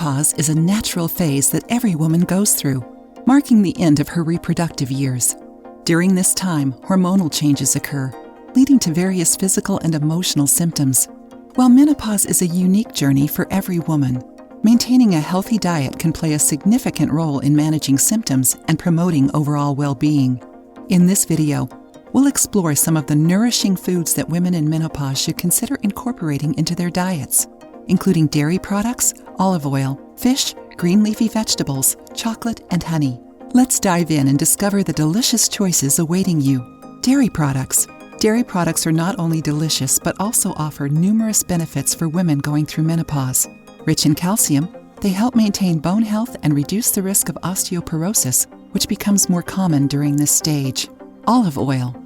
Menopause is a natural phase that every woman goes through, marking the end of her reproductive years. During this time, hormonal changes occur, leading to various physical and emotional symptoms. While menopause is a unique journey for every woman, maintaining a healthy diet can play a significant role in managing symptoms and promoting overall well-being. In this video, we'll explore some of the nourishing foods that women in menopause should consider incorporating into their diets, including dairy products, olive oil, fish, green leafy vegetables, chocolate, and honey. Let's dive in and discover the delicious choices awaiting you. Dairy products. Dairy products are not only delicious but also offer numerous benefits for women going through menopause. Rich in calcium, they help maintain bone health and reduce the risk of osteoporosis, which becomes more common during this stage. Olive oil.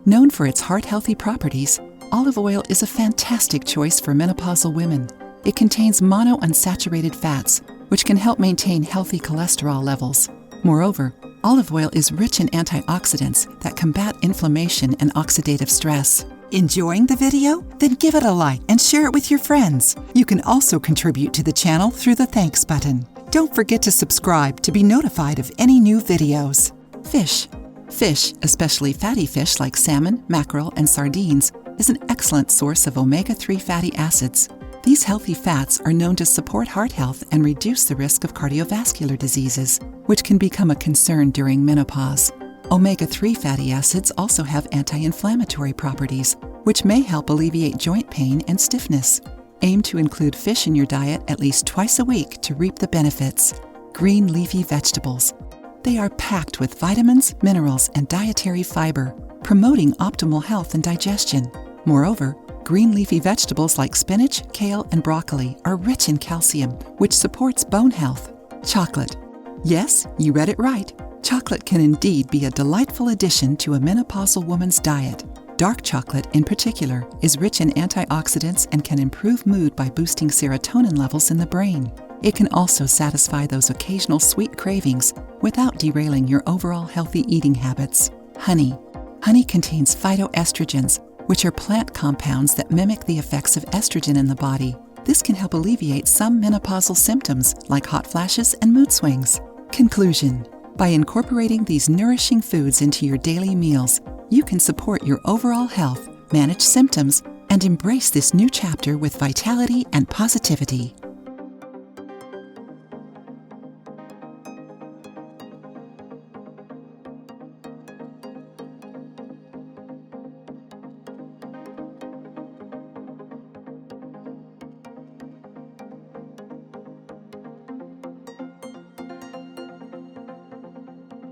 Known for its heart-healthy properties, olive oil is a fantastic choice for menopausal women. It contains monounsaturated fats, which can help maintain healthy cholesterol levels. Moreover, olive oil is rich in antioxidants that combat inflammation and oxidative stress. Enjoying the video? Then give it a like and share it with your friends. You can also contribute to the channel through the thanks button. Don't forget to subscribe to be notified of any new videos. Fish. Fish, especially fatty fish like salmon, mackerel, and sardines, is an excellent source of omega-3 fatty acids. These healthy fats are known to support heart health and reduce the risk of cardiovascular diseases, which can become a concern during menopause. Omega-3 fatty acids also have anti-inflammatory properties, which may help alleviate joint pain and stiffness. Aim to include fish in your diet at least twice a week to reap the benefits. Green leafy vegetables. They are packed with vitamins, minerals, and dietary fiber, promoting optimal health and digestion. Moreover, green leafy vegetables like spinach, kale, and broccoli are rich in calcium, which supports bone health. Chocolate. Yes, you read it right. Chocolate can indeed be a delightful addition to a menopausal woman's diet. Dark chocolate, in particular, is rich in antioxidants and can improve mood by boosting serotonin levels in the brain. It can also satisfy those occasional sweet cravings without derailing your overall healthy eating habits. Honey. Honey contains phytoestrogens, which are plant compounds that mimic the effects of estrogen in the body. This can help alleviate some menopausal symptoms like hot flashes and mood swings. Conclusion. By incorporating these nourishing foods into your daily meals, you can support your overall health, manage symptoms, and embrace this new chapter with vitality and positivity.